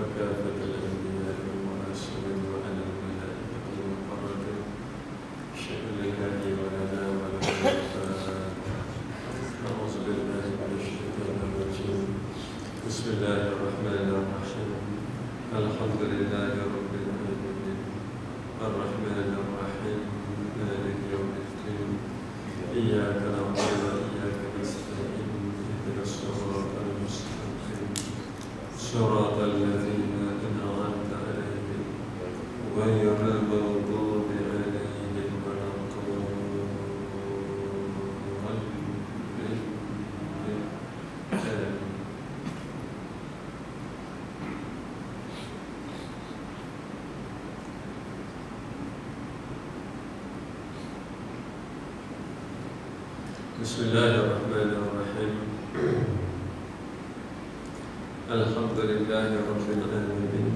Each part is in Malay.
وكافة الأنبياء والمرسلين وعلى الملائكة المقربين شأن الهادي ولنا ولهم أعوذ بالله من الشيطان الرجيم بسم الله الرحمن الرحيم الحمد لله رب العالمين الرحمن الرحيم مالك يوم الدين إياك نعبد وإياك نستعين اهدنا الصراط المستقيم صراط الذين أنعمت عليهم غير المغضوب عليهم ولا الضالين. بسم الله الرحمن الرحيم الحمد لله رب العالمين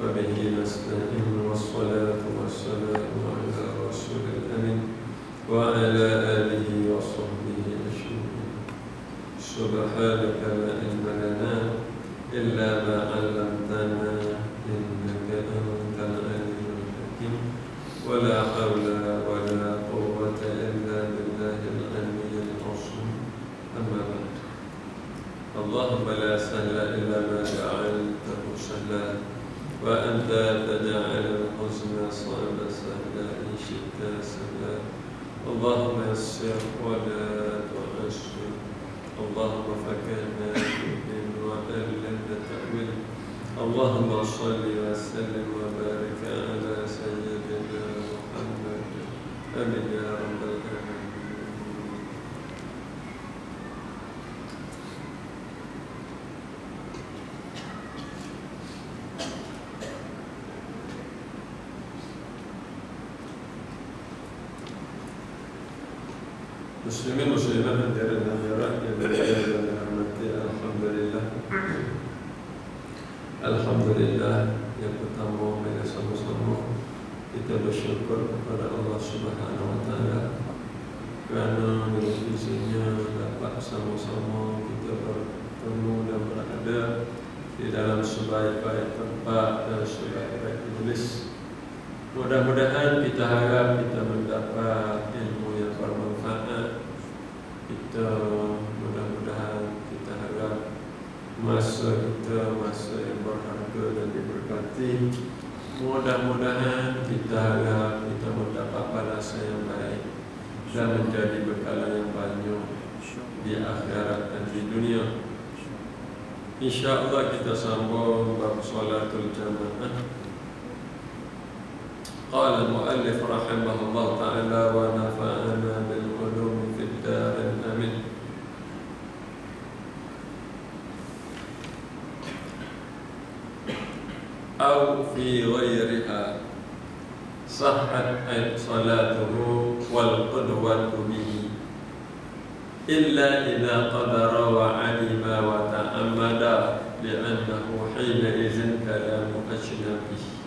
وبه نستعين والصلاة والسلام على رسول الأمين وعلى آله وصحبه أجمعين. سبحانك لا علم لنا إلا ما علمتنا إنك أنت العليم الحكيم ولا حول ولا قوة إلا بالله العلي العظيم. أما بعد اللهم لا سهل إلا ما جعلته سهلا وأنت تجعل الحزن صعب سهلا إن شئت سهلا. اللهم يسر ولا تعسر اللهم فكرنا بهم وعلمنا تأويل. اللهم صل وسلم وبارك على سيدنا محمد آمين يا رب العالمين. Muslimin muslimat hadirin hadirat yang berbahagia dan dirahmati, alhamdulillah. Alhamdulillah yang pertama bila sama-sama kita bersyukur kepada Allah Subhanahu wa taala kerana dengan izinnya dapat sama-sama kita bertemu dan berada di dalam sebaik-baik tempat dan sebaik-baik majlis. Mudah-mudahan kita harap kita mendapat ilmu yang bermanfaat. Kita mudah-mudahan kita harap masa kita masa yang berharga dan diberkati. Mudah-mudahan kita harap kita mendapat balasan yang baik dan menjadi bekalan yang banyak di akhirat dan di dunia. InsyaAllah kita sambung bab salatul jamaah. قال المؤلف رحمه الله تعالى ونفعنا بالعلوم في الدار الآمن. أو في غيرها صحت صلاته والقدوة به إلا إذا قدر وعلم وتأمد لأنه حينئذ كلام أجنبي.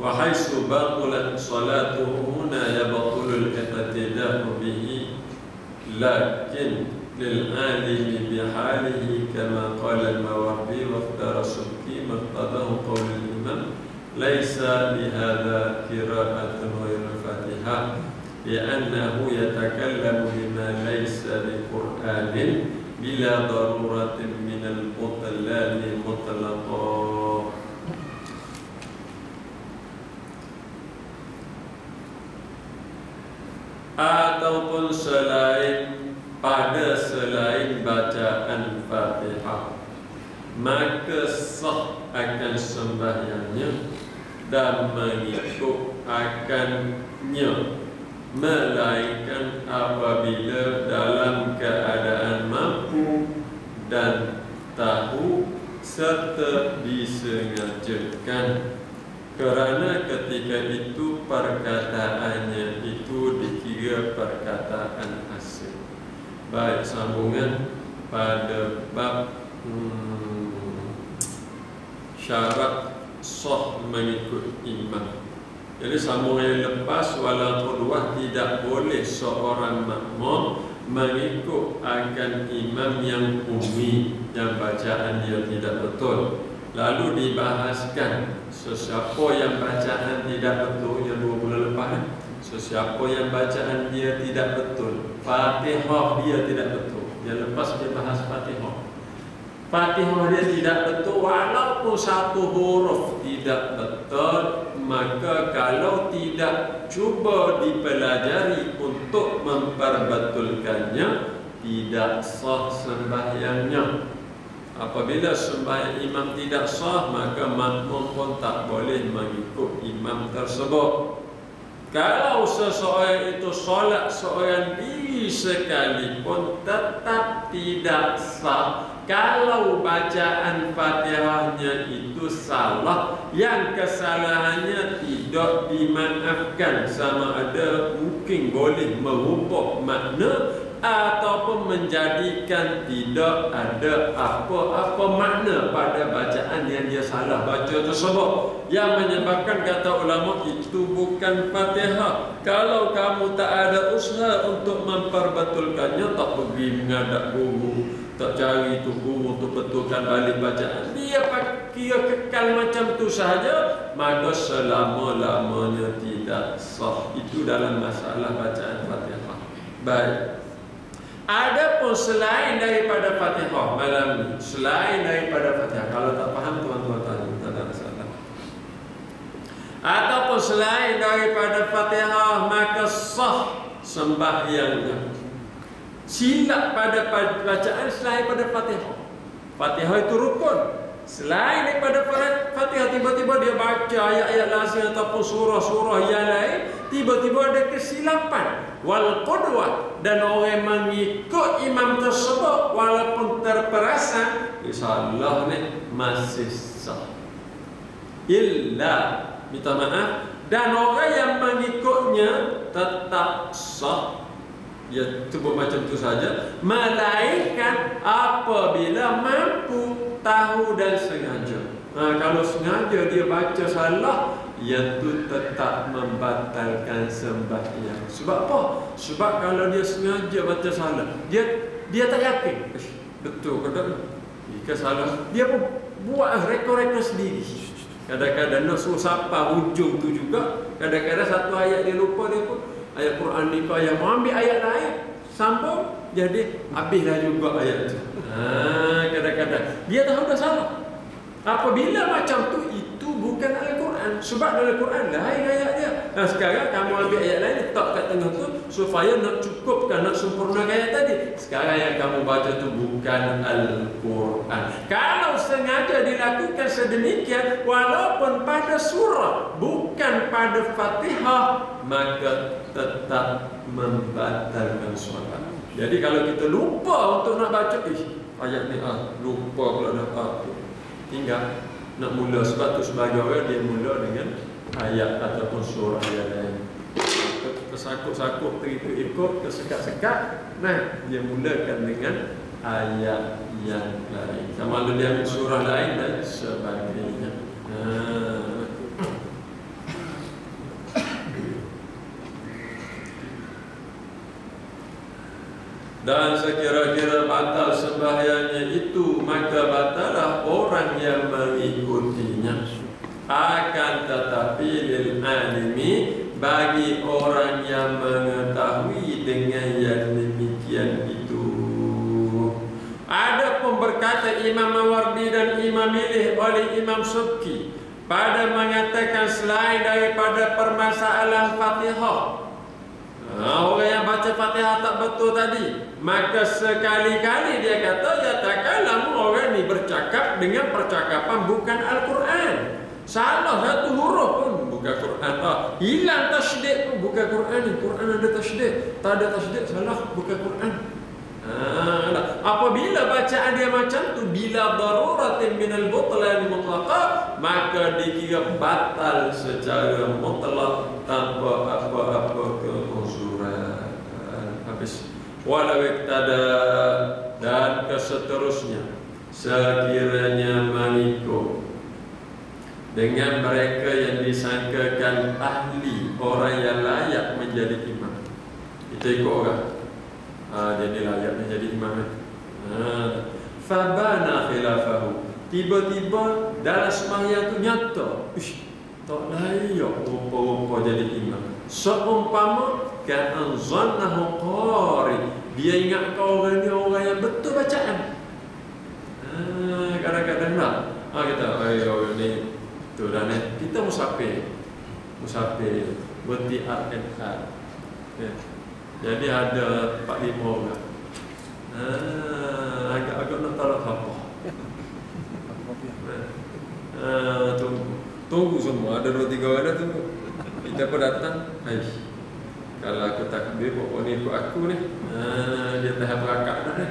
وحيث بطلت صلاته هنا يبطل الاقتداء به لكن للعالم بحاله كما قال الماوردي واختار السبكي ما اقتضاه قول الإمام ليس لهذا قراءة غير الفاتحة لأنه يتكلم بما ليس بقرآن بلا ضرورة من البطلان مطلقا. Ataupun selain bacaan Fatihah, maka sah akan sembahyangnya dan mengikut akannya, melainkan apabila dalam keadaan mampu dan tahu serta disengajakan, kerana ketika itu perkataannya itu dikira perkataan asing. Baik, sambungan pada bab syarat sah mengikut imam. Jadi sambungan yang lepas wala qudwah, tidak boleh seorang makmum mengikut akan imam yang ummi, yang bacaan dia tidak betul. Lalu dibahaskan sesiapa yang bacaan tidak betul, yang 2 bulan lepas, sesiapa yang bacaan dia tidak betul, Fatihah dia tidak betul. Yang lepas dia bahas Fatihah. Fatihah dia tidak betul, walaupun satu huruf tidak betul, maka kalau tidak cuba dipelajari untuk memperbetulkannya, tidak sah sembahyangnya. Apabila sembahyang imam tidak sah, maka makmum pun tak boleh mengikut imam tersebut. Kalau seseorang itu solat seorang diri sekalipun tetap tidak sah kalau bacaan Fatihahnya itu salah, yang kesalahannya tidak dimaafkan, sama ada mungkin boleh merubah makna ataupun menjadikan tidak ada apa-apa makna pada bacaan yang dia salah baca tersebut, yang menyebabkan kata ulama itu bukan Fatihah. Kalau kamu tak ada usaha untuk memperbetulkannya, tak pergi menghadap guru, tak cari tu guru untuk betulkan balik bacaan, dia kira kekal macam tu sahaja, maka selama-lamanya tidak sah. Itu dalam masalah bacaan Fatihah. Baik. Adapun selain daripada Fatihah malam ni, selain daripada Fatihah, kalau tak faham tuan-tuan tanya, tak ada masalah. Ataupun selain daripada Fatihah, maka sah sembahyangnya. Silap pada bacaan selain pada Fatihah. Fatihah itu rukun. Selain daripada Fatihah, tiba-tiba dia baca ayat-ayat lazim ataupun surah-surah yang lain, tiba-tiba ada kesilapan. Wal qudwah, dan orang mengikut imam tersebut walaupun terperasan, insya-Allah ni masih sah. Illa, minta maaf, dan orang yang mengikutnya tetap sah. Dia sebut macam tu saja, melainkan apabila mampu, tahu dan sengaja. Kalau sengaja dia baca salah, yang tu tetap membatalkan sembahyang. Sebab apa? Sebab kalau dia sengaja baca salah, dia tak yakin betul ke tak, jika salah, dia pun buat rekod-rekod sendiri. Kadang-kadang nak suruh siapa hujung tu juga, kadang-kadang satu ayat dia lupa, dia pun ayat Quran ni kau yang mau ambil ayat lain, sambung, jadi habislah juga ayat tu. Kadang-kadang dia tahu dah salah. Apabila macam tu, itu bukan Al-Quran. Sebab dalam Quran lain ayat dia. Sekarang kamu ambil ayat lain, letak kat tengah tu supaya nak cukupkan, nak sempurnakan ayat tadi. Sekarang yang kamu baca tu bukan Al-Quran. Kalau sengaja dilakukan sedemikian, walaupun pada surah, bukan pada Fatihah, maka tetap membatalkan solat. Jadi kalau kita lupa untuk nak baca, ayat ni lupa pula nak tinggal nak mula. Sebab tu sebagai orang dia mula dengan ayat ataupun surah yang lain. Tersakut-sakut, terikut-ikut, tersekat-sekat, nah dia mulakan dengan ayat yang lain. Sama ada dia ambil surah lain dan sebagainya. Dan sekira-kira batal sembahyangnya itu, maka batallah orang yang mengikutinya. Akan tetapi lil alimi, bagi orang yang mengetahui dengan yang demikian itu. Ada pun berkata Imam Mawardi dan Imam Milih oleh Imam Subki pada mengatakan selain daripada permasalahan Fatihah, orang yang baca Fatihah tak betul tadi, maka sekali-kali dia kata, ya takalam, orang ni bercakap dengan percakapan bukan Al-Quran. Salah satu huruf pun bukan Quran. Hilang tasydid pun bukan Quran. Quran ada tasydid, tak ada tasydid, salah, bukan Quran. Apabila bacaan dia macam tu, bila daruratin minal butlan mutlaqah, maka dikira batal secara mutlak tanpa apa-apa keuzuran. Habis. Walau iktada, dan keseterusnya, sekiranya mengikut dengan mereka yang disangkakan ahli, orang yang layak menjadi imam. Kita ikut orang, dia ni layaknya jadi imam. Fabana khilafahu. Tiba-tiba dalam sembahyang tu nyata, tak layak rupa-rupa jadi imam. Seumpama ka'an zannahu qari. Dia ingat kau orang ni orang yang betul bacaan. Kadang-kadang nak kita ayo ni tu dah ni. Kita musafir berarti RNR. Jadi ada 4-5 orang. Agak-agak nak taruh apa. Tunggu semua. Ada 2-3 orang dah tunggu. Kita pun datang. Kalau aku takbir, pokok ni ikut aku ni. Dia tahap rakak dah ni.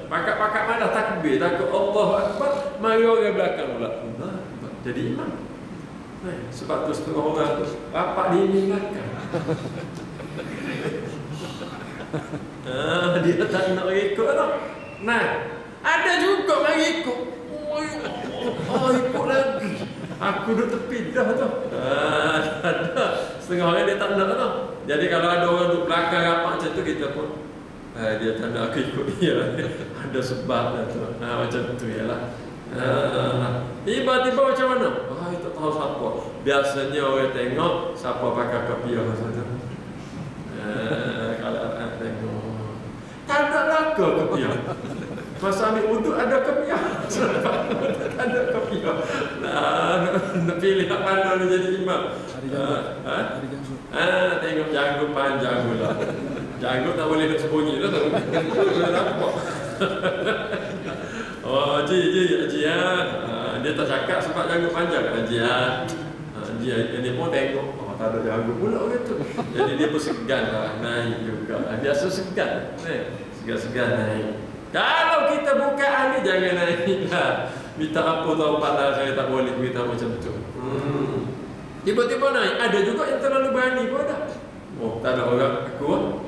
Pakak-pakak mana takbir. Takut Allah Akbar. Mari orang belakang pula. Jadi imam. Sebab tu setengah orang tu rapat di ini belakang. Dia tak nak ikut tau. Nah, ada juga mari ikut. Ikut lagi. Aku duduk tepi dah tu. Ada setengah orang dia tak nak tau. Jadi kalau ada orang duduk belakang rapat macam tu, kita pun dia tak nak aku ikut dia. Ada sebab dah tu. Macam tu ialah. Tiba-tiba macam mana? Tak tahu siapa. Biasanya orang tengok siapa pakai kopiah masa tu. Kalau tengok tak ada laka kopiah. Masa ambil wuduk ada kopiah. Tak ada kopiah. Nak pilih apa mana nak jadi imam. Tengok janggut panjang pula. Janggut tak boleh nak sembunyi lah. Tak boleh nampak. Haji dia tak cakap sebab janggut panjang. Haji ini pun tengok tak ada janggut pula gitu. Jadi dia pun segan lah naik juga. Biasa segan. Segan naik. Kalau kita buka ahli jangan naik lah. Minta apa taubat lah, saya tak boleh minta macam tu. Tiba-tiba naik. Ada juga yang terlalu berani pun ada. Tak ada orang aku.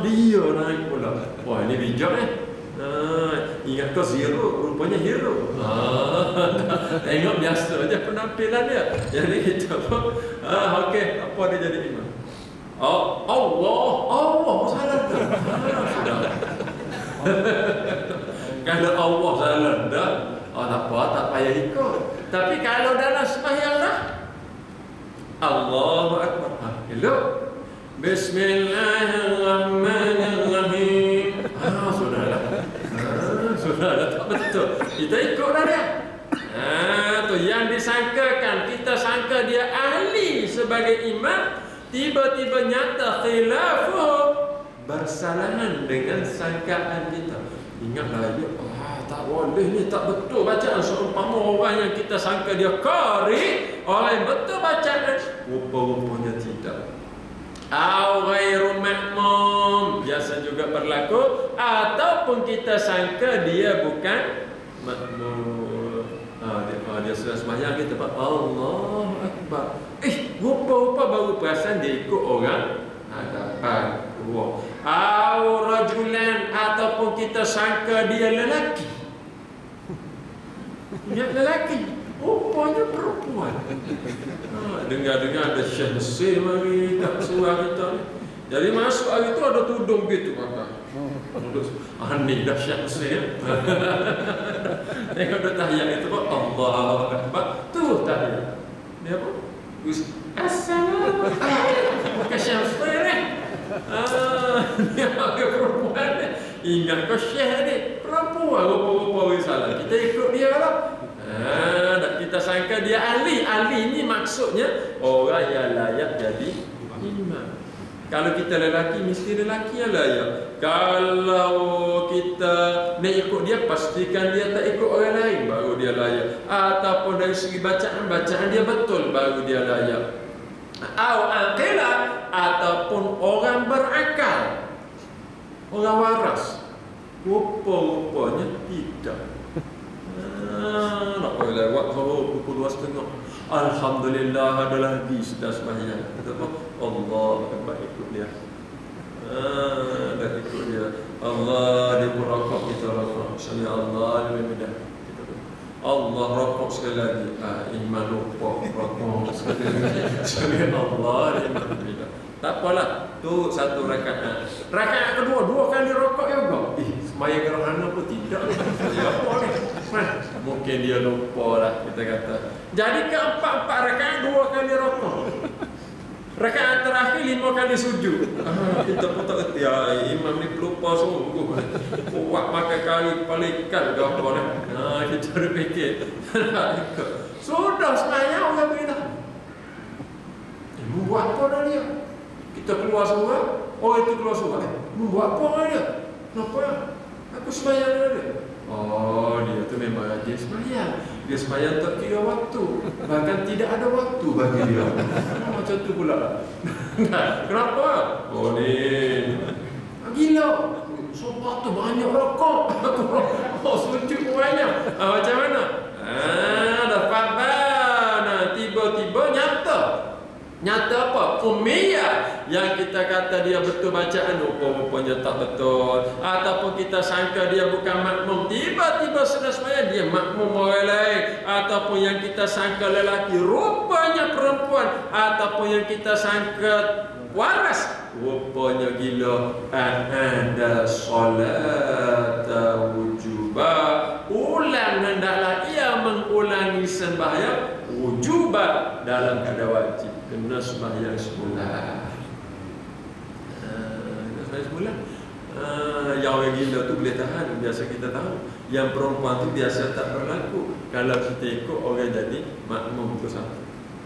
Dia naik pula. Wah ini bijak ingat kau zero, rupanya hero. Tengok biasa aja penampilan dia. Jadi kita pun okey, apa dia jadi imam? Allah salah dah. Sudah. Kalau Allah salah dah, tak apa, tak payah ikut. Tapi kalau dalam sembahyang dah, Allahu Akbar. Hello. Bismillahirrahmanirrahim. Sudahlah, tak betul. Kita ikutlah dia. Tu yang disangkakan, kita sangka dia ahli sebagai imam, tiba-tiba nyata khilafuh, bersalahan dengan sangkaan kita. Ingatlah dia, tak boleh ni, tak betul bacaan. Seumpama orang yang kita sangka dia qari, orang yang betul bacaan, rupa-rupanya tidak. Ghairu ma'mum, biasa juga berlaku. Ataupun kita sangka dia bukan makmum. Dia sudah sembahyang, kita buat Allahu Akbar. Rupa-rupa baru perasan dia ikut orang hadapan. Rajulan, ataupun kita sangka dia lelaki. Ingat lelaki, rupanya perempuan. Dengar-dengar ada Syekh Mesir mari kat surah kita ni. Jadi masuk hari tu ada tudung gitu kakak. Ni dah Syekh Mesir. Tengok dah tahiyat itu pun Allahu Akbar. Tu tahiyat. Dia apa? Assalamualaikum. Bukan Syekh Mesir ni. Dia pakai perempuan ni. Ingat kau Syekh ni perempuan, rupa-rupa salah. Kita ikut dia lah. Kita sangka dia ahli. Ahli ni maksudnya orang yang layak jadi imam. Kalau kita lelaki, mesti lelaki yang layak. Kalau kita nak ikut dia, pastikan dia tak ikut orang lain, baru dia layak. Ataupun dari segi bacaan dia betul, baru dia layak. Ataupun orang berakal, orang waras, rupa-rupanya tidak. Nak boleh lewat pukul 2.30. Alhamdulillah ada lagi sudah sembahyang. Kita apa? Allah Akbar, ikut dia. Dah ikut dia. Allah dia pun rokok, kita rokok. Insya Allah dia mudah. Allah rokok sekali lagi. Iman rokok sekali lagi. Insya Allah dia mudah. Tak apalah. Tu satu rakaat. Rakaat kedua 2 kali rokok juga. Sembahyang gerhana pun tidak. Ya apa ni? Mungkin dia lupa lah kita kata. Jadi keempat rakaat 2 kali rokok. Rakaat terakhir 5 kali sujud. Kita pun tak kerti. Imam ni pelupa sungguh. Buat makan kali palikan ke apa ni. Kita berfikir. Sudah sembahyang orang beritahu. Buat apa dah dia? Kita keluar surah, itu keluar surah. Buat apa dah dia? Kenapa? Aku sembahyang dia. Dia tu memang rajin sembahyang. Dia sembahyang tak kira waktu. Bahkan tidak ada waktu bagi dia. Macam tu pula. Kenapa? Ni gila. Sobat tu banyak rokok. Sujud banyak. Macam mana? Dapat bana. Tiba-tiba Nyata apa? Ummiyah. Yang kita kata dia betul bacaan, rupa-rupanya tak betul. Ataupun kita sangka dia bukan makmum, tiba-tiba sudah sembahyang dia makmum orang lain. Ataupun yang kita sangka lelaki, rupanya perempuan. Ataupun yang kita sangka waras, rupanya gila. Ada solat wujubah. Ulang hendaklah ia mengulangi sembahyang wujubah dalam keadaan wajib. Kena sembahyang semula. Yang orang gila tu boleh tahan. Biasa kita tahu. Yang perempuan tu biasa tak berlaku. Kalau kita ikut orang jadi makmum tu sama.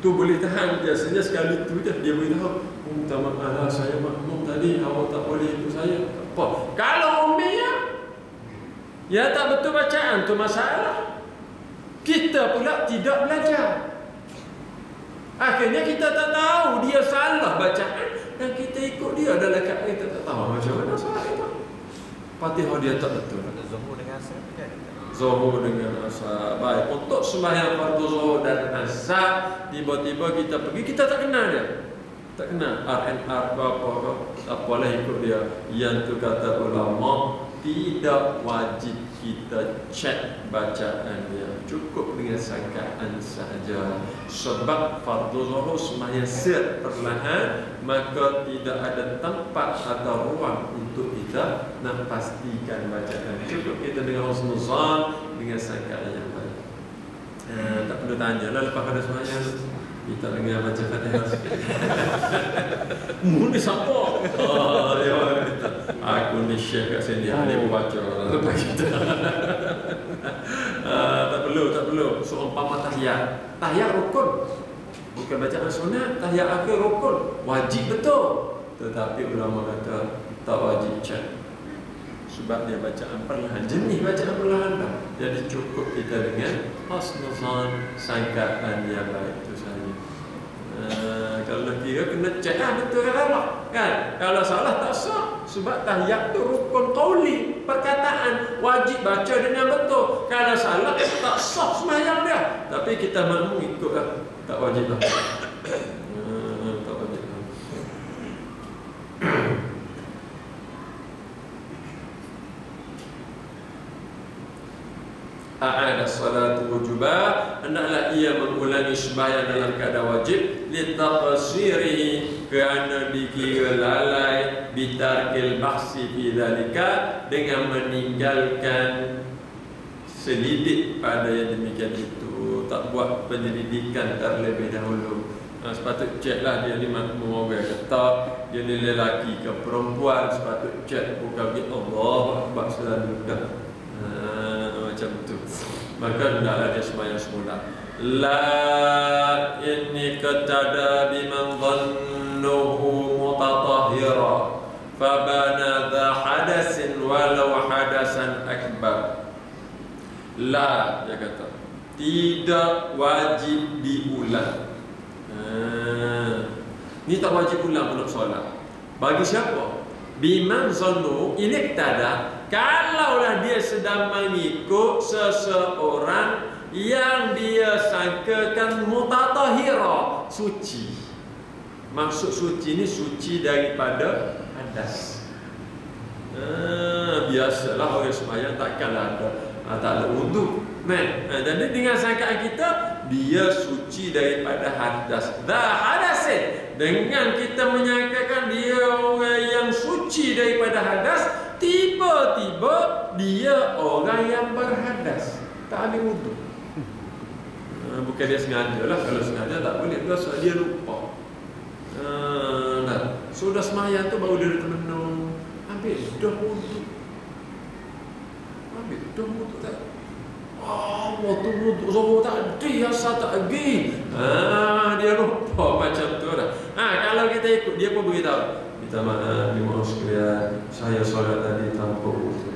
Tu boleh tahan. Biasanya sekali tu je dia boleh tahu. Minta maaf, saya makmum tadi, awak tak boleh ikut saya. Apa? Kalau ummiyah, ya tak betul bacaan tu masalah. Kita pula tidak belajar. Akhirnya kita tak tahu dia salah bacaan dan kita ikut dia dalam keadaan kita tak tahu macam mana salah itu. Fatihah dia tak betul. Zuhur dengan asar kan? Zuhur dengan asar. Baik, untuk sembahyang fardu zuhur dan asar, tiba-tiba kita pergi, kita tak kenal dia. Tak kenal RNR ke apa ke. Tak apalah ikut dia. Yang tu kata ulama, tidak wajib kita cek bacaan dia, cukup dengan sangkaan sahaja. Sebab fardu zuhur sembahyang sir perlahan, maka tidak ada tempat atau ruang untuk kita nak pastikan bacaan. Cukup kita dengan husnuzan, dengan sangkaan yang baik. Tak perlu tanya lah lepas pada sembahyang kita dengar baca Fatihah. Ni siapa? Aku ni syekh kat sini. Dia baca lepas kita. Tak perlu. Seumpama tahiyat. Tahiyat rukun. Bukan bacaan sunat. Tahiyat akhir rukun. Wajib betul. Tetapi ulama kata tak wajib cek. Sebab dia bacaan perlahan. Jenis bacaan perlahan dah. Jadi cukup kita dengan husnuzan, sangkaan yang baik itu saja. Kalau kira kena cek betul ke salah kan? Kalau salah tak sah. Sebab tahiyat tu rukun qauli, perkataan, wajib baca dengan betul. Kalau salah tak sah sembahyang dia. Tapi kita makmum ikut lah. Tak wajib lah. Tak wajib lah. A'ada salatu wujubah, hendaklah ia mengulangi sembahyang dalam keadaan wajib, litaqsirihi, kerana dikira lalai, bitarkil bahsi fi dzalika, dengan meninggalkan selidik pada yang demikian itu. Tak buat penyelidikan terlebih dahulu. Sepatut ceklah dia ni makmum orang kata, dia ni lelaki ke perempuan, sepatut cek, bukan Allah Akbar selalu dah. Macam tu. Maka hendaklah dia sembahyang semula. La inni qatada biman dhannuhu mutatahhira fabana dha hadasin walau hadasan akbar. La, dia kata, tidak wajib diulang. Ni tak wajib ulang untuk solat. Bagi siapa? Biman dhannu ini tada. Kalaulah dia sedang mengikut seseorang yang dia sangkakan mutatahhira, suci. Maksud suci ni suci daripada hadas. Biasalah orang sembahyang takkanlah tak ada wudu. Jadi dengan sangkaan kita, dia suci daripada hadas. Dah hadasin. Dengan kita menyangkakan dia orang yang suci daripada hadas, tiba-tiba dia orang yang berhadas, tak ambil wudu. Bukan dia sengaja lah. Kalau sengaja tak boleh, dosa dia lupa. Sudah semayang tu baru dia termenung, ambil dah wudu. Ambil dah wudu tak? Waktu wudu semua tadi asal tak lagi. Dia lupa macam tu dah. Kalau kita ikut dia pun beritahu, minta maaf jemaah sekalian, saya solat tadi tanpa wudu.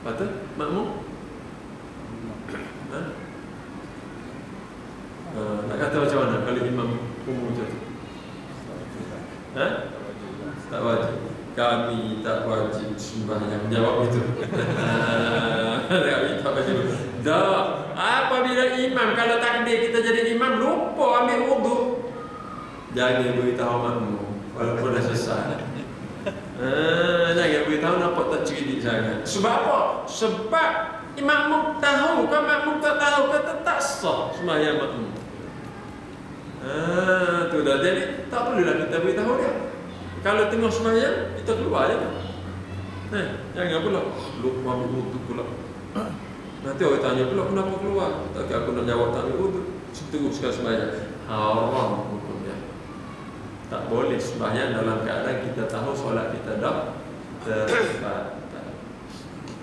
Patut makmum? Nak kata macam mana kalau imam umum macam tu? Tak wajib. Kami tak wajib sembahyang. Jawab itu. Kami tak wajib. Dah. Apabila imam, kalau takdir kita jadi imam lupa ambil wudu, jangan beritahu makmum walaupun dah selesai. Jangan beritahu, nampak tak cerdik sangat. Sebab apa? Sebab makmum tahu, kan makmum tak tahu, kata tak sah sembahyang makmum. Tu dah. Jadi tak perlulah kita beritahu dia. Kalau tengah sembahyang, kita keluar je. Jangan pula lupa ambil wudu pula. Nanti orang tanya pula kenapa keluar. Tak aku nak jawab tak ambil wudu. Teruskan sembahyang. Haram hukumnya. Tak boleh sembahyang dalam keadaan kita tahu solat kita dah terbatal.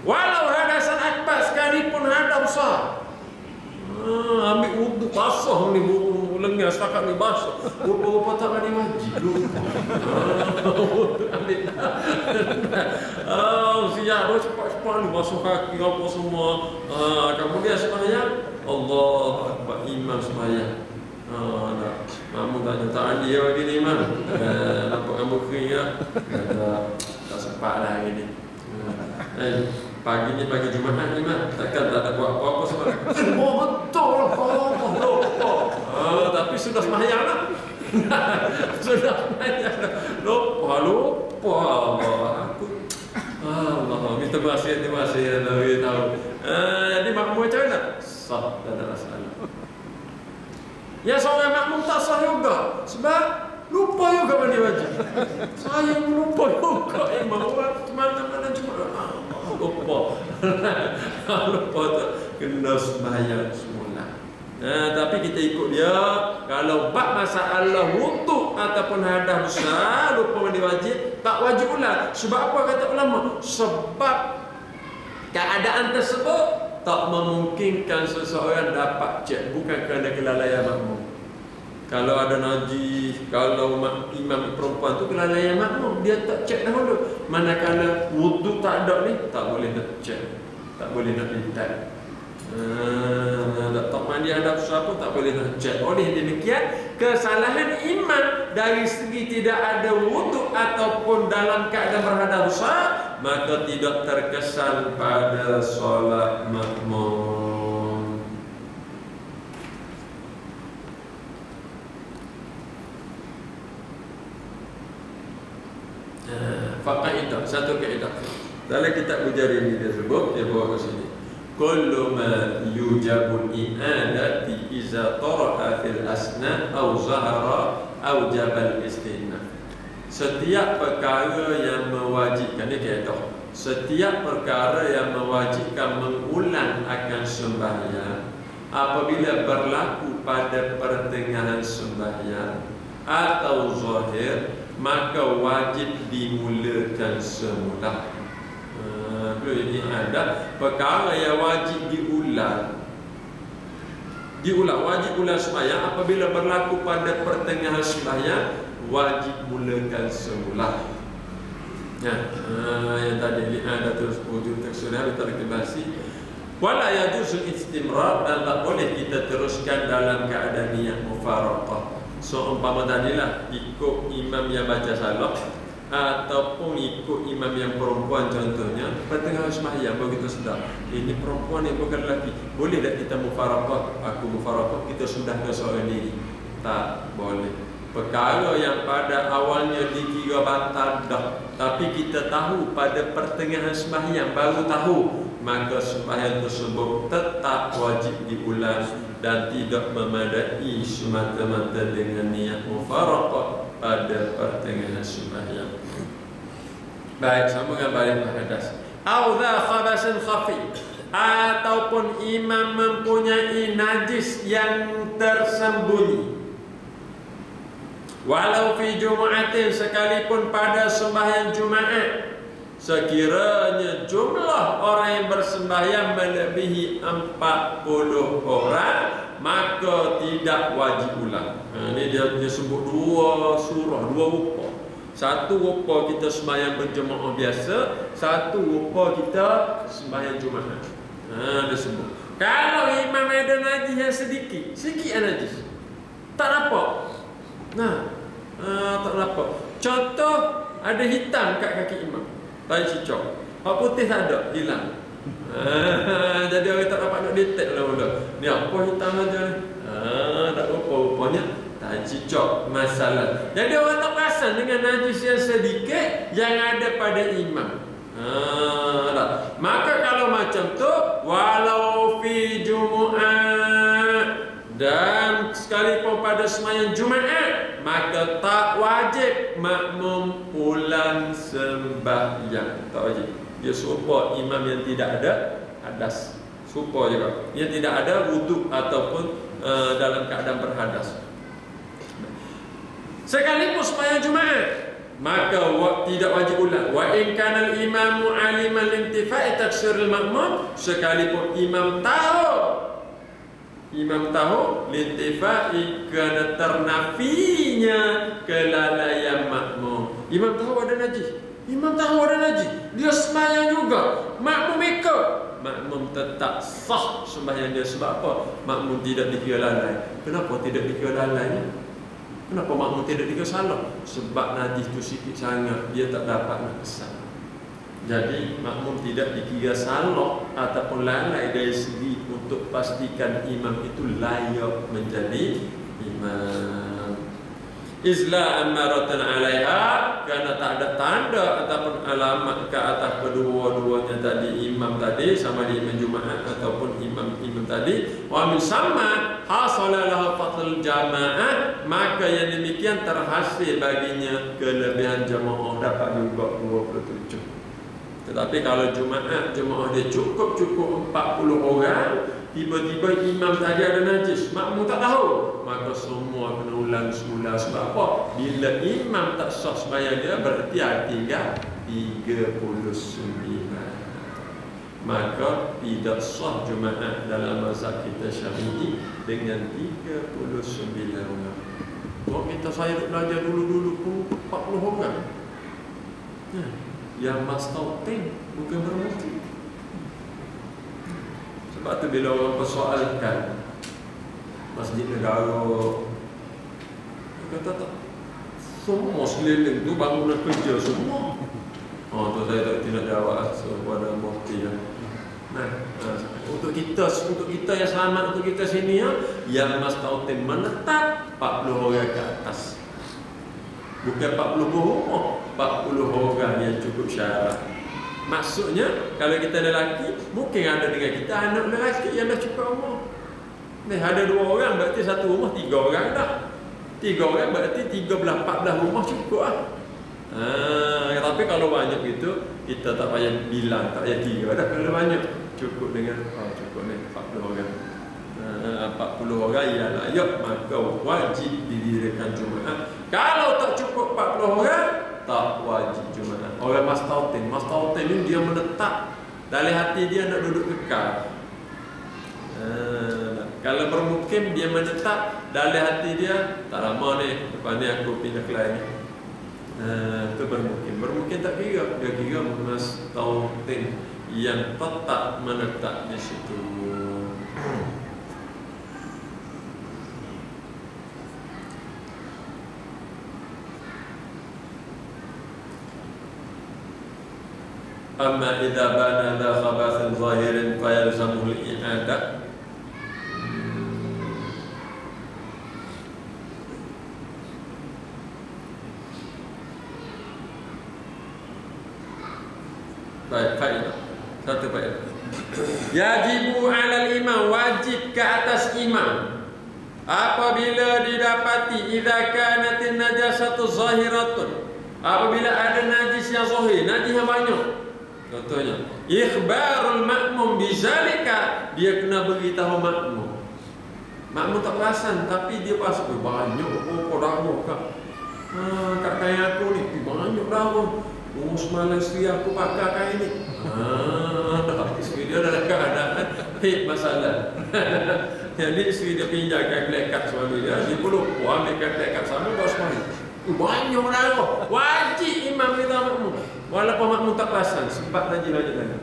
Walau hadasan akbar sekalipun hadas besar. Ambil wudu basah ni, lengan setakat ni basah. Rupa-rupa tak ada wajib. Ambil. Siap dah cepat-cepat ni basuh kaki apa semua. Kemudian sembahyang, Allahu Akbar, imam sembahyang. Makmum tanya, tak ada dia lagi ni imam. Nampak rambut kering lah. Tak sempat lah hari ni. Pagi ni pagi Jumaat ni mak, takkan tak ada buat apa-apa sebab betul lah. Tapi sudah sembahyang lah. Sudah sembahyang lah. Lupa Allah. Allah, terima kasih Nabi tahu. Jadi makmum macam mana? Sah, tak ada masalah. Ya, seorang makmum tak sah juga sebab lupa juga mandi wajib. Saya lupa juga imam mana-mana cuma lupa. Lupa tu kena sembahyang semula. Tapi kita ikut dia. Kalau bab masalah wudu ataupun hadas besar, lupa mandi wajib, tak wajib ulang. Sebab apa kata ulama? Sebab keadaan tersebut tak memungkinkan seseorang dapat cek, bukan kerana kelalaian makmum. Kalau ada najis, kalau imam perempuan tu kelalaian makmum, dia tak cek dahulu. Manakala wudu tak ada ni, tak boleh nak cek, tak boleh nak pintar. Tak mandi ada apa tak boleh nak cek. Oleh demikian, kesalahan imam dari segi tidak ada wudu ataupun dalam keadaan berhadas besar, maka tidak terkesan pada solat makmum. Faedah, satu kaedah dalam kitab Bujari ini dia sebut, dia bawa ke sini, kullu ma yujabul i'adati iza tara'a fil asna aw zahara aw jabal istinna. Setiap perkara yang mewajibkan, ini kaedah, setiap perkara yang mewajibkan mengulang akan sembahyang apabila berlaku pada pertengahan sembahyang atau zahir, maka wajib dimulakan semula. Ini ada perkara yang wajib diulang, wajib ulang sembahyang apabila berlaku pada pertengahan sembahyang, wajib mulakan semula. Yang tadi ada terus wujud tersudah terkebasi. Wala yajuzul istimrar, dan tak boleh kita teruskan dalam keadaan niat mufaraqah. So umpama tadilah ikut imam yang baca salah ataupun ikut imam yang perempuan, contohnya pertengahan sembahyang baru kita sedar ini perempuan ni bukan lelaki, boleh tak kita mufaraqah? Aku mufaraqah, kita sudah ke seorang diri? Tak boleh. Perkara yang pada awalnya dikira batal dah, tapi kita tahu pada pertengahan sembahyang baru tahu, maka sembahyang tersebut tetap wajib diulang dan tidak memadai semata-mata dengan niat mufaraqah pada pertengahan sembahyang. Baik, sambungan balik hadas. Au dha khabasin khafi, ataupun imam mempunyai najis yang tersembunyi. Walau fi Jumu'atin, sekalipun pada sembahyang Jumaat, sekiranya jumlah orang yang bersembahyang melebihi 40 orang, maka tidak wajib ulang. Ini dia sebut dua surah, dua rupa. Satu rupa kita sembahyang berjemaah biasa, satu rupa kita sembahyang Jumaat. Dia sebut. Kalau imam ada najis yang sedikit najis, tak nampak. Tak nampak. Contoh, ada hitam kat kaki imam, tai cicak. Hak putih tak ada, hilang. Jadi orang tak dapat nak detect lah mula. Ni apa hitam aja ni? Tak rupa-rupanya tai cicak masalah. Jadi orang tak perasan dengan najis yang sedikit yang ada pada imam. Maka kalau macam tu, walau fi Jumu'at, dan sekalipun pada sembahyang Jumaat, maka tak wajib makmum ulang sembahyang. Tak wajib. Dia serupa imam yang tidak ada hadas. Serupa juga. Yang tidak ada wuduk ataupun dalam keadaan berhadas. Sekalipun sembahyang Jumaat, maka tidak wajib ulang. Wa in kana al-imamu aliman lintifa'i taksiril makmum, sekalipun imam tahu lintifa'i, kerana ternafinya kelalaian makmum. Imam tahu ada najis, dia sembahyang juga, makmum ikut, makmum tetap sah sembahyang dia. Sebab apa? Makmum tidak dikira lalai. Kenapa tidak dikira lalai? Kenapa makmum tidak dikira salah? Sebab najis itu sikit sangat, dia tak dapat nak kesan. Jadi makmum tidak dikira salah ataupun lalai dari segi untuk pastikan imam itu layak menjadi imam. Izla amaratan alaiha, kerana tak ada tanda ataupun alamat ke atas kedua-duanya tadi, imam tadi sama di imam Jumaat ataupun imam tadi. Wa min sama hasala lahu fadlul jamaah, maka yang demikian terhasil baginya kelebihan jemaah, dapat juga 27. Tetapi kalau jemaah dia cukup 40 orang, tiba-tiba imam tadi ada najis, makmum tak tahu, maka semua kena ulang semula. Sebab apa? Bila imam tak sah sembahyang dia, berarti tinggal 39. Maka tidak sah jemaah dalam mazhab kita Syafi'i dengan 39 orang. Waktu saya belajar dulu pun 40 orang. Yang mastautin bukan bermufti. Sebab tu bila orang persoalkan Masjid Negara, dia kata tak, semua sekeliling tu bangunan kerja semua. Tu saya tak tidak jawab kepada mufti. Untuk kita yang selamat, untuk kita sini yang mastautin menetap 40 orang ke atas. Bukan 40 rumah, 40 orang yang cukup syarat. Maksudnya, kalau kita lelaki, mungkin ada dengan kita anak lelaki yang dah cukup umur. Ada 2 orang, berarti satu rumah 3 orang dah. 3 orang berarti 13-14 rumah cukup lah. Tapi kalau banyak gitu, kita tak payah bilang, tak payah 3 dah. Kalau banyak, cukup dengan cukup ni 40 orang. 40 orang yang layak, maka wajib didirikan Jumaat. Kalau tak cukup 40 orang, tak wajib Jumaat. Orang mastautin ni dia menetap dalam hati dia nak duduk kekal. Kalau bermukim, dia menetap dalam hati dia, tak lama ni, lepas ni aku pindah ke lain. Itu bermukim tak kira, dia kira mastautin yang tetap menetap di situ. Amma idza bana dha khabathin zahirin fayalzamuhu al-i'adah. Baik, faedah. Satu faedah. Yajibu 'alal imam, wajib ke atas imam apabila didapati idza kanatin najasatu zahiratun, apabila ada najis yang zahir, najis yang banyak. Contohnya, ikhbarul makmum bizalika, dia kena beritahu makmum. Makmum tak perasan tapi dia pasti banyak darah kak. Kat kain aku ni banyak darah. Semalam isteri aku pakai kain ni. Isteri dia dalam keadaan masalah. Jadi isteri dia pinjam kain black card suami dia. Dia pun lupa ambil kain black card sama dah semalam. Banyak darah. Wajib imam kita makmum. Walaupun makmum tak perasan, sebab lanjut lagi.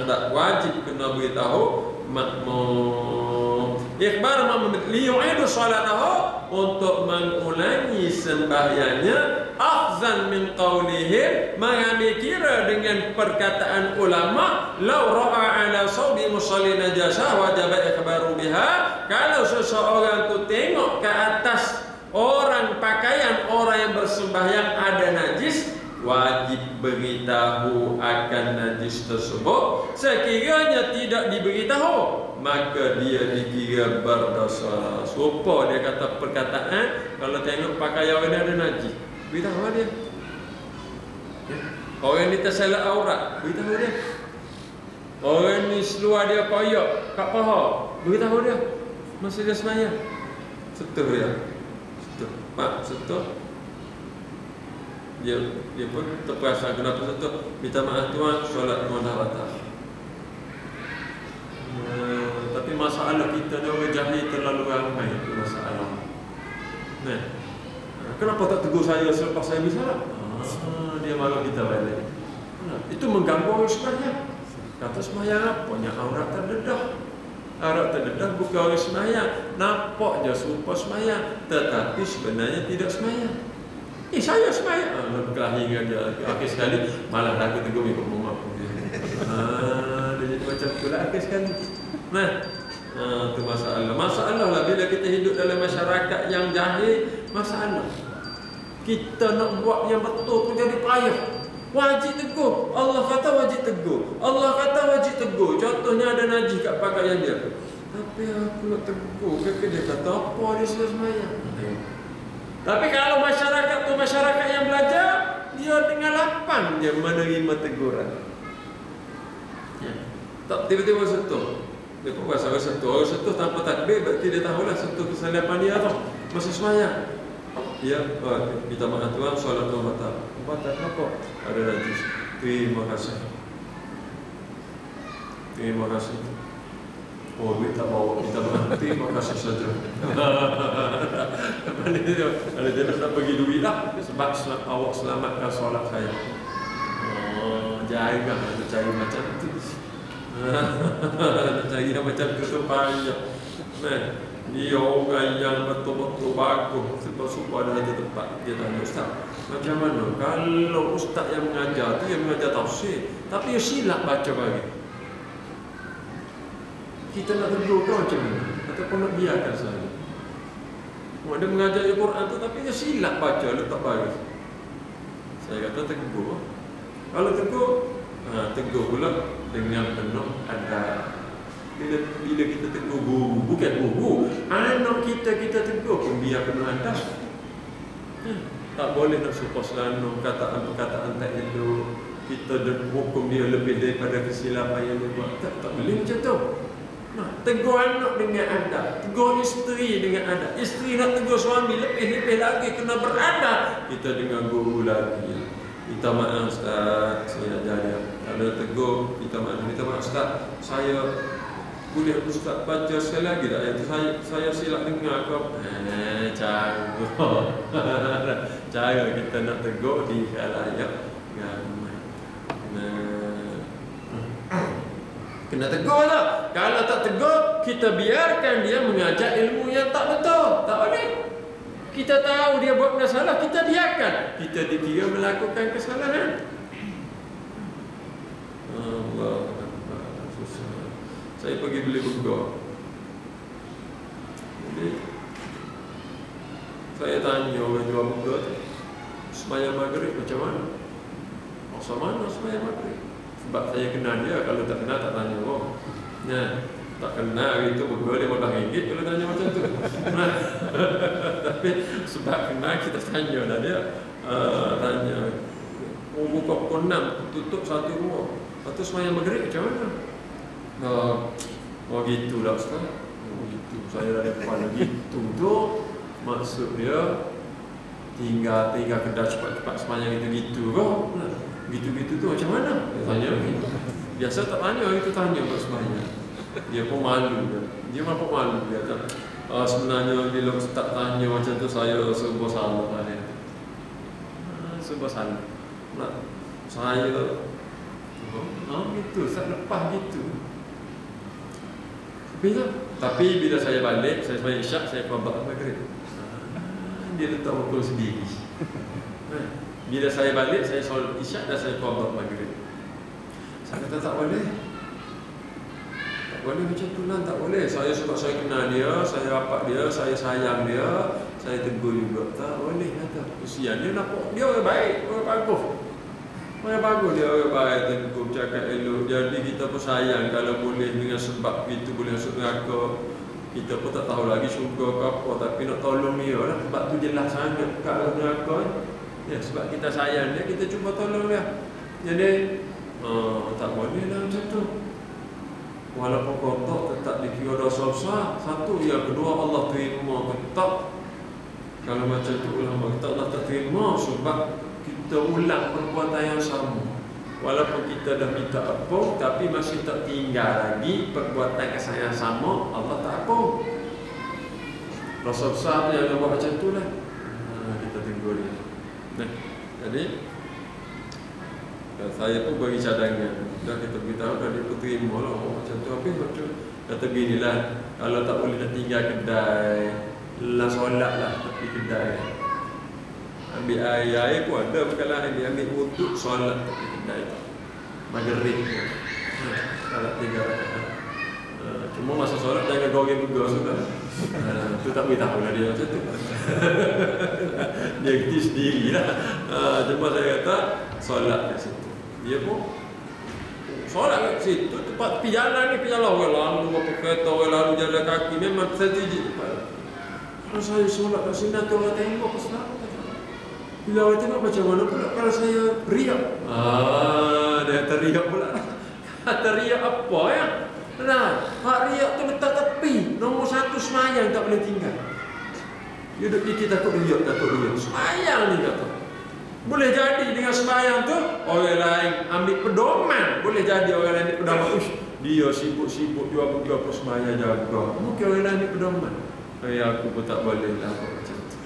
Tak wajib kena beritahu makmum. Ikhbar makmum liyu'idu salatahu, untuk mengulangi sembahyangnya, akhzan min qawlihim, mengambil kira dengan perkataan ulama, law ra'a ala sawbi musalli najasah wajib ikhbaru biha, kalau seseorang tu tengok ke atas orang pakaian orang yang bersembahyang ada najis, wajib beritahu akan najis tersebut. Sekiranya tidak diberitahu, maka dia dikira berdosa. Serupa dia kata perkataan, kalau tengok pakaian orang ada najis, beritahu dia. Orang ni tersalah aurat, beritahu dia. Orang ni seluar dia koyak kat paha, beritahu dia. Masa dia sembahyang, sentuh dia. Pak sentuh, dia pun terperasan kenapa sentuh, minta maaf tuan, solat tuan dah batal. Tapi masalah kita ni orang jahil terlalu ramai, itu masalah. Kenapa tak tegur saya selepas saya bersalah? Dia marah kita balik. Itu mengganggu orang sembahyang. Kata sembahyang apa? Yang aurat terdedah. Aurat terdedah bukan orang sembahyang, nampak je serupa sembahyang, tetapi sebenarnya tidak sembahyang. Saya sembahyang. Berkelahi dengan dia. Akhir sekali malah aku tegur ikut rumah aku dia. Dia jadi macam itulah akhir sekali. Itu masalah. Masalah lah bila kita hidup dalam masyarakat yang jahil, masalah. Kita nak buat yang betul pun jadi payah. Wajib tegur. Allah kata wajib tegur. Allah kata wajib tegur. Contohnya ada najis kat pakaian dia. Tapi aku nak tegur. Dia kata apa dia sudah sembahyang. Tapi kalau masyarakat tu masyarakat yang belajar, dia dengan lapang dia menerima teguran. Tak tiba-tiba sentuh. Dia pun rasa sentuh. Orang sentuh tanpa takbir, berarti dia tahulah sentuh kesalahan dia tau. Masa sembahyang. Ya, minta maaf tuan, solat tuan batal. Batal kenapa? Ada najis. Terima kasih. Terima kasih. Oh, duit tak bawa, minta maaf. Terima kasih saja. Ada dia nak bagi duit lah, sebab awak selamatkan solat saya. Jangan nak cari macam tu. Nak cari macam tu banyak. Dia orang yang betul-betul bagus, sebab ada tempat. Dia tanya, Ustaz, macam mana kalau Ustaz yang mengajar tu yang mengajar tafsir, tapi dia silap baca bagi, kita nak tegur ke macam mana? Ataupun nak biarkan saja? Dia mengajar Al-Quran tu tapi dia silap baca, letak bagi. Saya kata tegur. Kalau tegur, tegur pula dengan penuh adab. Bila kita tegur guru, bukan guru, anak kita tegur pun biar penuh adab. Tak boleh nak suka selana perkataan tak elok. Kita hukum dia lebih daripada kesilapan yang dia buat. Tak boleh macam tu. Tegur anak dengan adab, tegur isteri dengan adab. Isteri nak tegur suami lebih lagi kena beradab. Kita dengan guru lagi. Minta maaf Ustaz, saya ajar dia. Kalau tegur, minta maaf Ustaz, saya boleh Ustaz baca sekali lagi tak ayat tu, saya silap dengar kau. Cara kita nak tegur di khalayak ramai. Kena tegur lah. Kalau tak tegur, kita biarkan dia mengajar ilmu yang tak betul. Tak boleh. Kita tahu dia buat masalah, kita biarkan. Kita dikira melakukan kesalahan. Allah. Saya pergi beli burger. Jadi saya tanya orang jual burger tu, sembahyang maghrib macam mana? Masa mana sembahyang maghrib? Sebab saya kenal dia, kalau tak kenal tak tanya orang. Nah, tak kenal itu boleh RM15 kalau tanya macam tu. Nah, tapi sebab kenal kita tanya dah dia. Tanya buka pukul 6, tutup 1-2. Lepas tu semayang maghrib macam mana? Gitu lah Ustaz. Gitu. Saya dah kepala gitu tu. Maksud dia tinggal kedai cepat-cepat semayang gitu kau. Gitu-gitu tu macam mana? Dia tanya gitu. Biasa tak tanya, itu tanya untuk semayang. Dia pun malu dia. Dia mampu malu dia tak. Sebenarnya bila Ustaz tanya macam tu, saya serba salah lah dia. Serba salah. Nak saya gitu, Ustaz lepas gitu. Tapi bila saya balik, saya semayang isyak, saya keluar maghrib. Dia letak waktu sendiri. Bila saya balik, saya solat isyak dan saya keluar maghrib. Saya kata tak boleh. Tak boleh macam tu lah, tak boleh. Saya sebab saya kenal dia, saya rapat dia, saya sayang dia, saya tegur juga. Tak boleh kata. Kesian dia nampak dia orang baik, orang bagus. Orang bagus dia, orang baik, tegur, cakap elok. Jadi kita pun sayang kalau boleh dengan sebab itu boleh masuk neraka. Kita pun tak tahu lagi syurga ke apa, tapi nak tolong dia lah. Sebab tu jelas sangat kat neraka. Ya, sebab kita sayang dia, kita cuba tolong dia. Jadi tak boleh lah macam tu. Walaupun kotak tetap dikira dosa besar. Satu, yang kedua Allah terima ke tak. Kalau macam tu ulama kita Allah tak terima sebab kita ulang perbuatan yang sama. Walaupun kita dah minta apa, tapi masih tak tinggal lagi perbuatan kesan yang sama, Allah tak apa. Dosa besar tu yang buat macam tu lah. Kita tunggu dia. Nah, jadi saya pun bagi cadangan. Dah kita beritahu, dah dia terima lah macam tu. Habis macam kata beginilah, kalau tak boleh nak tinggal kedai, lah solat lah tepi kedai. Ambil air pun ada bekalan, ambil wuduk solat tepi kedai tu. Maghrib. Solat 3 rakaat. Cuma masa solat jangan goreng juga sudah. Tu tak beritahu lah dia macam tu. Dia kerti sendiri lah. Cuma saya kata solat kat situ. Dia pun solat kat situ. Tempat tepi jalan ni, tepi jalan orang lalu, apa kereta orang lalu jalan kaki, memang strategik. Kalau saya solat kat sini, nanti orang tengok ke sana. Bila orang tengok macam mana pula kalau saya riak. Dia teriak pula. Teriak apa ya? Nah, hak riak tu letak tepi. Nombor 1 semayang tak boleh tinggal. Dia duduk fikir takut riak. Semayang ni kata. Boleh jadi dengan semayang tu orang lain ambil pedoman. Boleh jadi orang lain ambil pedoman. Dia sibuk-sibuk jual semayang jaga. Mungkin orang lain ambil pedoman. Aku pun tak boleh lah macam tu.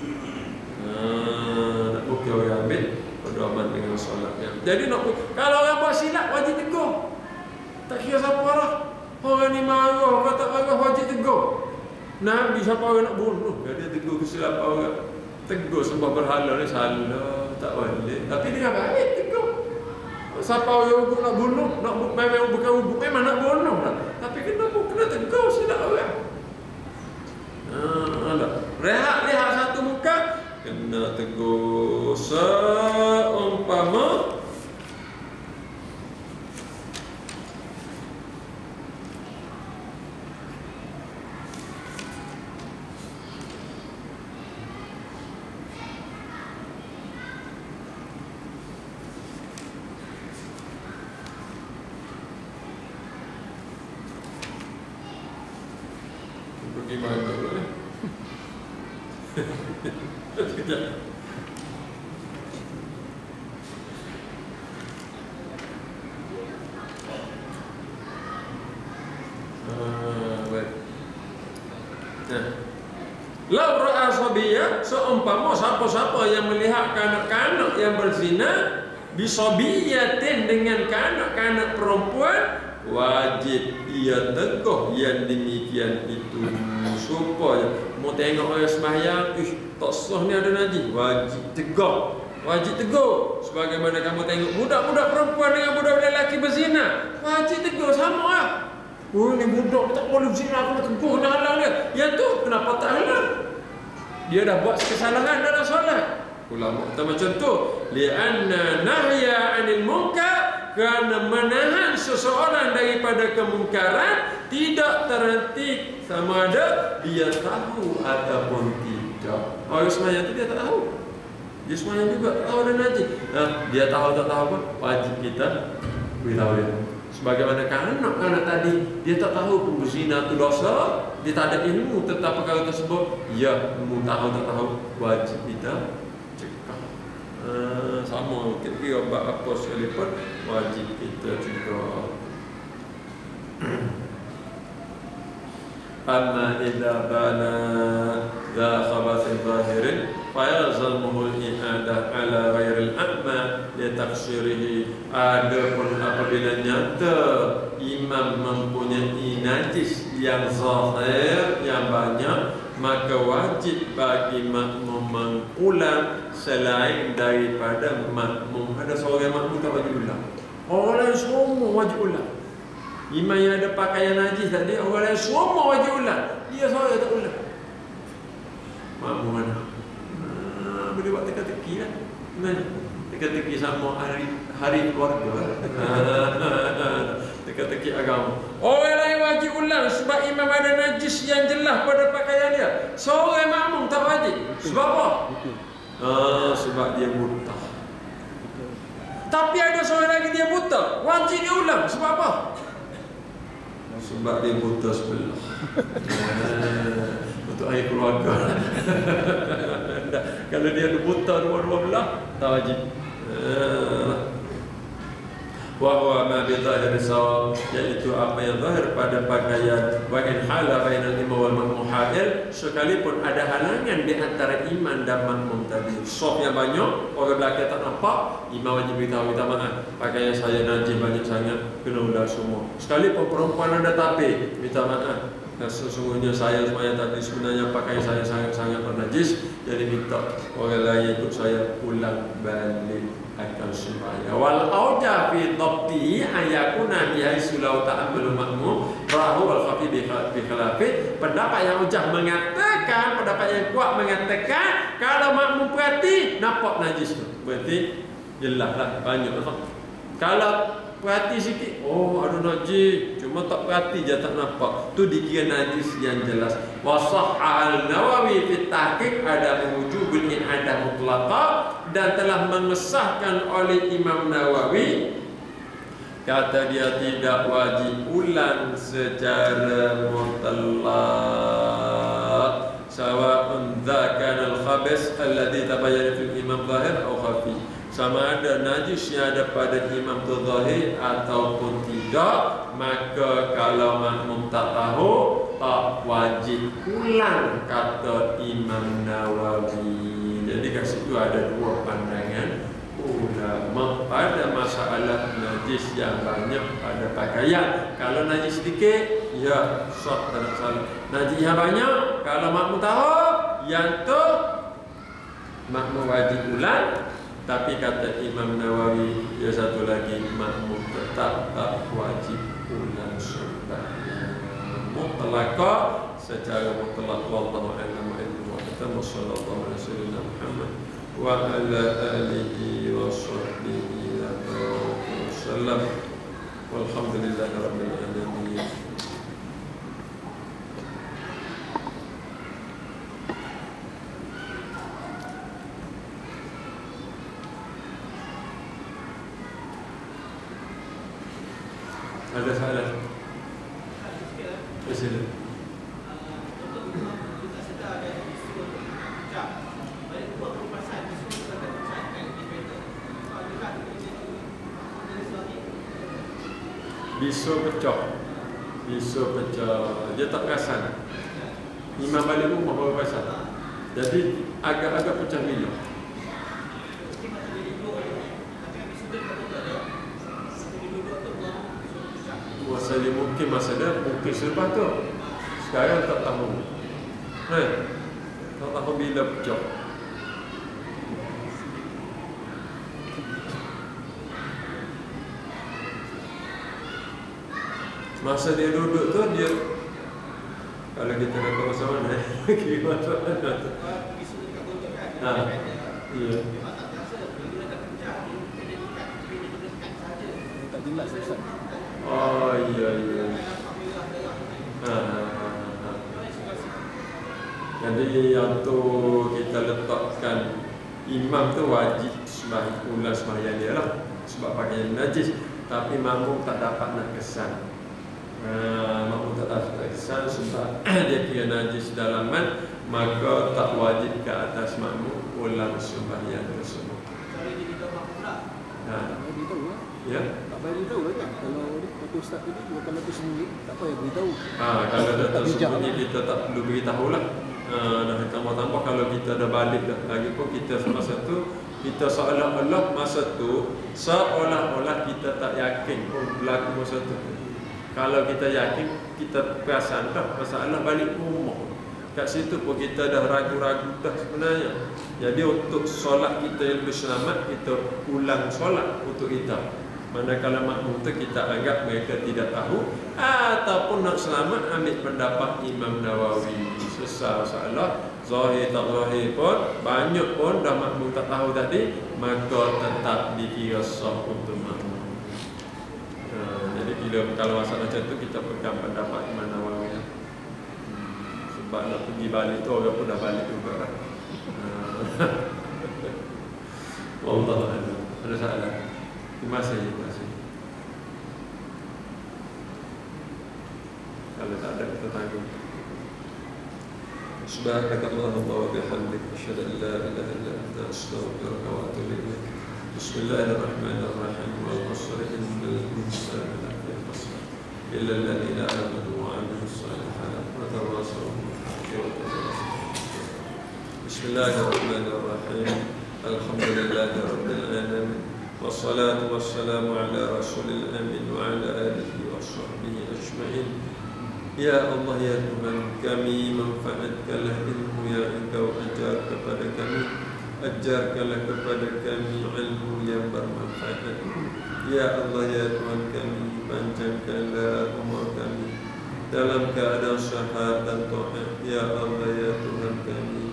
Nak mungkin orang ambil pedoman dengan solat. Jadi kalau orang buat silap wajib tegur. Tak kira siapa lah. Orang ni marah, kau tak marah wajib tegur. Nabi siapa orang nak bunuh, dia tegur kesilapan orang. Tegur sebab berhala ni salah, tak boleh. Tapi dengan baik tegur. Siapa orang nak bunuh, memang bukan ugut, memang nak bunuh lah. Tapi kena tegur silap orang. Rehat satu muka, kena tegur seumpama gimana dulu ni? Sekejap. Baik. Lau ra'a sabiyya, seumpama siapa-siapa yang melihat kanak-kanak yang berzina bisabiyatin dengan kanak-kanak perempuan, wajib ia teguh yang demikian itu. Supaya mau tengok orang sembahyang, tak sah ni ada najis, wajib teguh. Wajib teguh. Sebagaimana kamu tengok budak-budak perempuan dengan budak-budak lelaki berzina, wajib teguh sama lah. Ni budak tak boleh berzina, aku nak teguh, nak halang dia. Yang tu kenapa tak halang? Dia dah buat kesalahan dalam solat. Ulama kata macam tu, li'anna nahya 'anil munkar kerana menahan seseorang daripada kemungkaran tidak terhenti sama ada dia tahu ataupun tidak. Orang semayang itu dia tak tahu. Dia semayang juga tahu ada najis. Dia tahu tak tahu apa? Wajib kita beritahu dia. Sebagaimana anak tadi, dia tak tahu pun berzina itu dosa, dia tak ada ilmu tentang perkara tersebut. Ya, ilmu tahu tak tahu, wajib kita cegah. Sama kira-kira apa sekalipun, wajib kita cegah. Amma idza bana dha khabath zahirin fayalzamuhu al-i'adah ala ghairil a'ma li tafsirihi. Adapun apabila nyata imam mempunyai najis yang zahir yang banyak, maka wajib bagi makmum mengulang selain daripada makmum. Ada seorang makmum tak wajib ulang, orang lain semua wajib ulang. Imam yang ada pakaian najis tadi, orang lain semua wajib ulang, dia seorang tak ulang. Makmum mana? Boleh buat teka-teki lah. Teka-teki sama hari keluarga. Teka-teki agama. Orang lain wajib ulang sebab imam ada najis yang jelas pada pakaian dia. Seorang makmum tak wajib. Sebab apa? Sebab dia buta. Tapi ada seorang lagi dia buta, wajib dia ulang. Sebab apa? Sebab dia buta sebelah. Untuk air keluarga. Kalau dia buta dua-dua belah, tak wajib. Wa huwa ma bi zahiri sawab, iaitu apa yang zahir pada pakaian. Wa in hala bainal imam wal makmum hail, sekalipun ada halangan di antara imam dan makmum tadi. Saf yang banyak, orang belakang tak nampak, imam wajib beritahu, minta maaf, pakaian saya najis banyak sangat, kena ulang semua. Sekalipun perempuan ada tapir, minta maaf, sesungguhnya saya semuanya tadi sebenarnya pakaian saya sangat-sangat najis, jadi minta orang lain ikut saya ulang balik akan sembahyang. Wal auja fi dhabti ayakuna bihaisu law ta'ammalu makmum rahu wal khafi bi khilafi. Pendapat yang ujah mengatakan, pendapat yang kuat mengatakan kalau makmum perhati nampak najis tu, berarti jelaslah banyak lah. Kalau perhati sikit, oh ada najis, cuma tak perhati je tak nampak, tu dikira najis yang jelas. Wa sahha al-Nawawi fi tahqiq ada wujubul i'adah mutlaqa, dan telah mengesahkan oleh Imam Nawawi, kata dia tidak wajib ulang secara mutlaq, sawa'un dzakana al-khabith alladhi tabayyana fil imam zahir aw khafi, sama ada najis yang ada pada imam tu zahir ataupun tidak, maka kalau makmum tak tahu, tak wajib ulang, kata Imam Nawawi. Jadi kat situ ada dua pandangan ulama pada masalah najis yang banyak pada pakaian. Kalau najis sedikit, ya sah, tak ada salah. Najis yang banyak, kalau makmum tahu, yang tu makmum wajib ulang. Tapi kata Imam Nawawi, ya satu lagi, makmum tetap tak wajib ulang sembahyang mutlaka, secara mutlak. Wallahu a'lam wa sallallahu alaihi wasallam wa ala alihi wa sahbihi wasallam. Walhamdulillahi rabbil alamin. Ada salah? Sila. Bisa pecah. Dia tak perasan. Imam balik rumah baru perasan. Jadi agak-agak pecah bila. Masa dia mungkin masa dia mungkin selepas tu. Sekarang tak tahu. Tak tahu bila pecah. Masa dia duduk tu, dia kalau kita nak tahu masa mana kira masa mana tu. Iya. kelas Ustaz. Oh iya. Jadi yang tu kita letakkan imam tu wajib ulang sembahyang dia lah sebab pakaian najis, tapi makmum tak dapat nak kesan. Makmum tak dapat nak kesan sebab dia kira najis dalaman, maka tak wajib ke atas makmum ulang sembahyang tersebut. Ya. Tak payah beritahu kan? Kalau kata Ustaz tadi, kalau tu sendiri, tak payah beritahu. Kalau dah tersembunyi kita tak perlu beritahu lah. Dah tambah-tambah kalau kita dah balik dah lagi pun kita masa tu kita seolah-olah masa tu seolah-olah kita tak yakin pun berlaku masa tu. Kalau kita yakin, kita perasan dah masalah balik rumah. Kat situ pun kita dah ragu-ragu dah sebenarnya. Jadi untuk solat kita yang lebih selamat, kita ulang solat untuk kita. Manakala makmum tu kita anggap mereka tidak tahu, ataupun nak selamat ambil pendapat Imam Nawawi. Sesal salah, zahir tak zahir pun, banyak pun dah makmum tak tahu tadi, maka tetap dikira sah untuk makmum. Jadi kalau masalah macam tu kita pegang pendapat Imam Nawawi. Sebab nak pergi balik tu orang pun dah balik juga lah. Wallahu a'lam. Ada soalan? Terima kasih. Kalau tak ada kita tanggung. Subhanakallahumma wa bihamdika asyhadu an la ilaha illa anta astaghfiruka wa atubu ilaik. Bismillahirrahmanirrahim. Wal 'asri innal insana lafi khusr illa alladhina amanu wa 'amilus salihati wa tawassaw bil haqqi wa tawassaw. Bismillahirrahmanirrahim. Alhamdulillahi rabbil alamin. Wassalatu wassalamu ala rasulil amin wa ala alihi wa sahbihi ajma'in. Ya Allah, ya Tuhan kami, manfaatkanlah ilmu yang Engkau ajar kepada kami, ajarkanlah kepada kami ilmu yang bermanfaat. Ya Allah, ya Tuhan kami, panjangkanlah umur kami dalam keadaan syahadat dan taat. Ya Allah, ya Tuhan kami,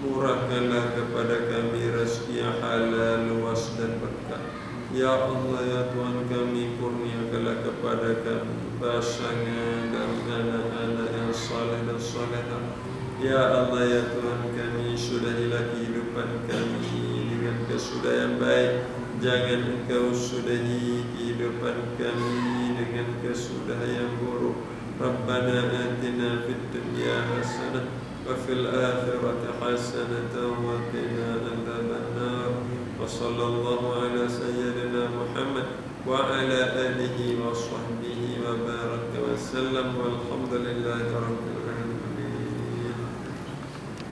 murahkanlah kepada kami rezeki yang halal, luas dan berkah. Ya Allah, ya Tuhan kami, kurniakanlah kepada kami pasangan dan anak-anak yang saleh dan salehah. Ya Allah, ya Tuhan kami, sudahilah kehidupan kami dengan kesudahan yang baik. Jangan Engkau sudahi kehidupan kami dengan kesudahan yang buruk. Rabbana atina fid dunya hasanah wa fil akhirati hasanatan wa qina adzabannar. Wa sallallahu ala sayyidina Muhammad wa ala alihi wa sahbihi wa baraka wa sallam. Walhamdulillahi rabbil